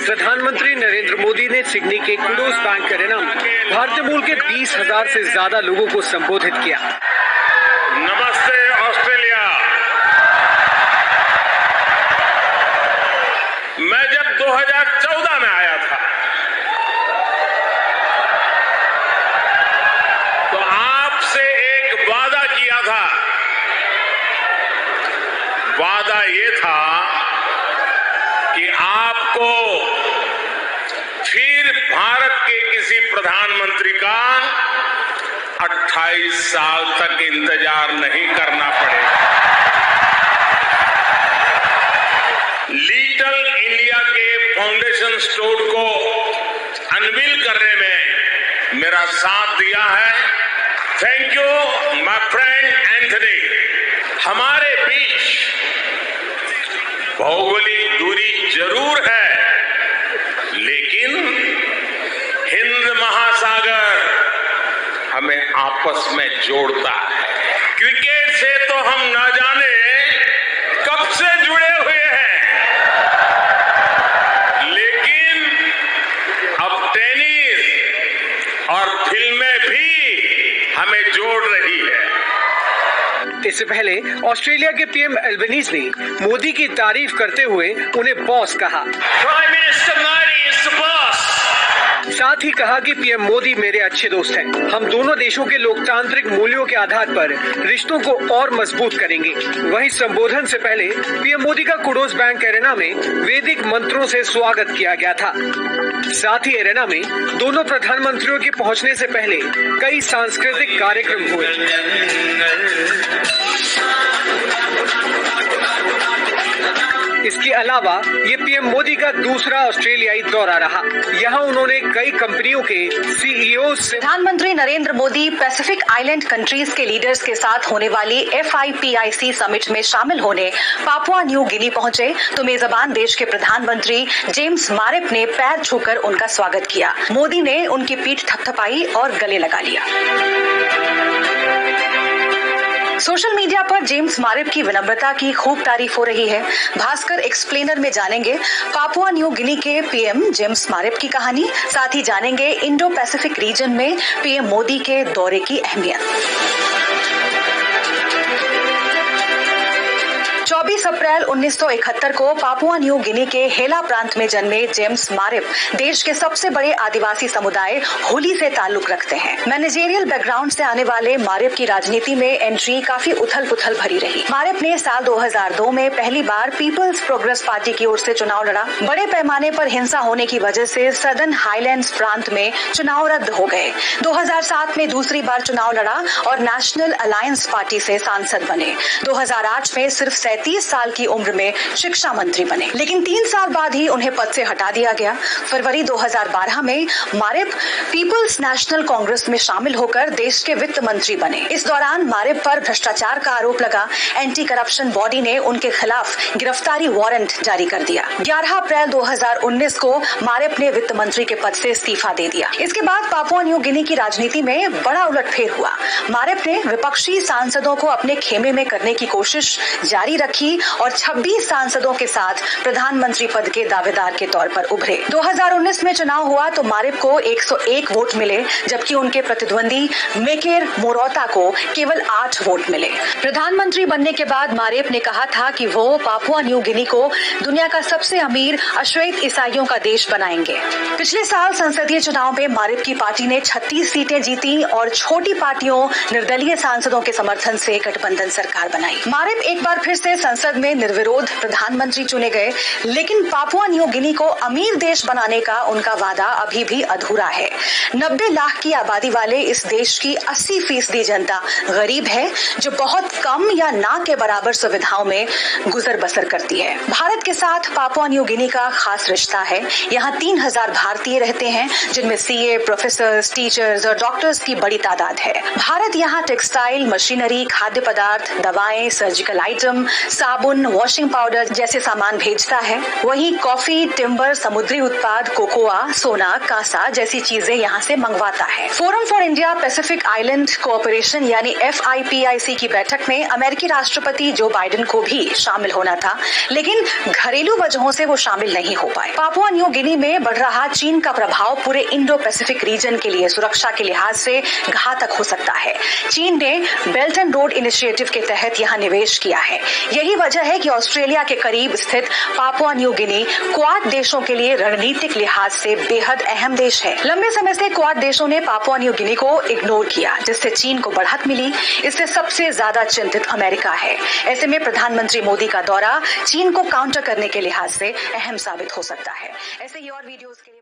प्रधानमंत्री नरेंद्र मोदी ने सिडनी के कुडोज बैंक एरेना में भारतीय मूल के 20,000 से ज्यादा लोगों को संबोधित किया। नमस्ते ऑस्ट्रेलिया। मैं जब 2014 में आया था तो आपसे एक वादा किया था। वादा ये था कि आपको फिर भारत के किसी प्रधानमंत्री का 28 साल तक इंतजार नहीं करना पड़ेगा। लिटिल इंडिया के फाउंडेशन स्टोन को अनवील करने में मेरा साथ दिया है। Thank you my friend Anthony. हमारे बीच भौगोलिक दूरी जरूर है, लेकिन हिंद महासागर हमें आपस में जोड़ता है। क्रिकेट से तो हम ना जाने कब से जुड़े हुए हैं, लेकिन अब टेनिस और फिल्में भी हमें जोड़ रही है। इससे पहले ऑस्ट्रेलिया के पीएम एल्बनीज ने मोदी की तारीफ करते हुए उन्हें बॉस कहा। Prime minister Modi is the boss. साथ ही कहा कि पीएम मोदी मेरे अच्छे दोस्त हैं। हम दोनों देशों के लोकतांत्रिक मूल्यों के आधार पर रिश्तों को और मजबूत करेंगे। वहीं संबोधन से पहले पीएम मोदी का कुडोज बैंक एरेना में वैदिक मंत्रों से स्वागत किया गया था। साथ ही एरेना में दोनों प्रधानमंत्रियों के पहुंचने से पहले कई सांस्कृतिक कार्यक्रम हुए। इसके अलावा ये पीएम मोदी का दूसरा ऑस्ट्रेलियाई दौरा रहा। यहाँ उन्होंने कई कंपनियों के सीईओ से प्रधानमंत्री Narendra Modi Pacific island countries के लीडर्स के साथ होने वाली FIPIC समिट में शामिल होने पापुआ न्यू गिनी पहुंचे तो मेजबान देश के प्रधानमंत्री जेम्स मारेप ने पैर छूकर उनका स्वागत किया। मोदी ने उनकी पीठ थपथपाई और गले लगा लिया। सोशल मीडिया पर जेम्स मारेप की विनम्रता की खूब तारीफ हो रही है। भास्कर एक्सप्लेनर में जानेंगे पापुआ न्यू गिनी के पीएम जेम्स मारेप की कहानी। साथ ही जानेंगे इंडो पैसिफिक रीजन में पीएम मोदी के दौरे की अहमियत। 24 अप्रैल 1971 को पापुआ न्यू गिनी के हेला प्रांत में जन्मे जेम्स मारेप देश के सबसे बड़े आदिवासी समुदाय होली से ताल्लुक रखते हैं। मैनेजरियल बैकग्राउंड से आने वाले मारेप की राजनीति में एंट्री काफी उथल-पुथल भरी रही। मारेप ने साल 2002 में पहली बार पीपल्स प्रोग्रेस पार्टी की ओर से चुनाव लड़ा। बड़े पैमाने पर हिंसा होने की वजह से सदर्न हाईलैंड्स प्रांत में चुनाव रद्द हो गए। 2007 में दूसरी बार चुनाव लड़ा और नेशनल अलायंस पार्टी से सांसद बने। 2008 में सिर्फ 37 साल की उम्र में शिक्षा मंत्री बने, लेकिन 3 साल बाद ही उन्हें पद से हटा दिया गया। फरवरी 2012 में मारेप पीपल्स नेशनल कांग्रेस में शामिल होकर देश के वित्त मंत्री बने। इस दौरान मारेप पर भ्रष्टाचार का आरोप लगा। एंटी करप्शन बॉडी ने उनके खिलाफ गिरफ्तारी वारंट जारी कर दिया। 11 अप्रैल 2019 को मारेप ने वित्त मंत्री के पद से इस्तीफा दे दिया। इसके बाद पापुआ न्यू गिनी की राजनीति में बड़ा उलटफेर हुआ। मारेप ने विपक्षी सांसदों को अपने खेमे में करने की कोशिश जारी रखी और 26 सांसदों के साथ प्रधानमंत्री पद के दावेदार के तौर पर उभरे। 2019 में चुनाव हुआ तो मारेप को 101 वोट मिले, जबकि उनके प्रतिद्वंदी मेकेर मोरोता को केवल 8 वोट मिले। प्रधानमंत्री बनने के बाद मारेप ने कहा था कि वो पापुआ न्यू गिनी को दुनिया का सबसे अमीर अश्वेत ईसाइयों का देश बनाएंगे। पिछले साल संसदीय चुनाव में मारेप की पार्टी ने 36 सीटें जीती और छोटी पार्टियों निर्दलीय सांसदों के समर्थन से गठबंधन सरकार बनाई। मारेप एक बार फिर से संसद में निर्विरोध प्रधानमंत्री चुने गए, लेकिन पापुआ न्यू गिनी को अमीर देश बनाने का उनका वादा अभी भी अधूरा है। 90 लाख की आबादी वाले इस देश की 80% जनता गरीब है, जो बहुत कम या ना के बराबर सुविधाओं में गुजर बसर करती है। भारत के साथ पापुआ न्यू गिनी का खास रिश्ता है। यहाँ 3000 भारतीय रहते हैं, जिनमें CA, प्रोफेसर्स, टीचर्स और डॉक्टर्स की बड़ी तादाद है। भारत यहाँ टेक्सटाइल, मशीनरी, खाद्य पदार्थ, दवाएं, सर्जिकल आइटम, साबुन, साबुन, वॉशिंग पाउडर जैसे सामान भेजता है, वहीं कॉफी, टिम्बर, समुद्री उत्पाद, कोकोआ, सोना, कांसा जैसी चीजें यहाँ से मंगवाता है। Forum for India Pacific island cooperation यानी FIPIC की बैठक में अमेरिकी राष्ट्रपति जो बाइडेन को भी शामिल होना था, लेकिन घरेलू वजहों से वो शामिल नहीं हो पाए। पापुआ न्यू गिनी में बढ़ रहा चीन का प्रभाव पूरे इंडो पैसिफिक रीजन के लिए सुरक्षा के लिहाज से घातक हो सकता है। चीन ने बेल्ट एंड रोड इनिशिएटिव के तहत यहाँ निवेश किया है। यही वजह है कि ऑस्ट्रेलिया के करीब स्थित पापुआ न्यू गिनी क्वाड देशों के लिए रणनीतिक लिहाज से बेहद अहम देश है। लंबे समय से क्वाड देशों ने पापुआ न्यू गिनी को इग्नोर किया, जिससे चीन को बढ़त मिली। इससे सबसे ज्यादा चिंतित अमेरिका है। ऐसे में प्रधानमंत्री मोदी का दौरा चीन को काउंटर करने के लिहाज से अहम साबित हो सकता है। ऐसे ही और वीडियोस के लिए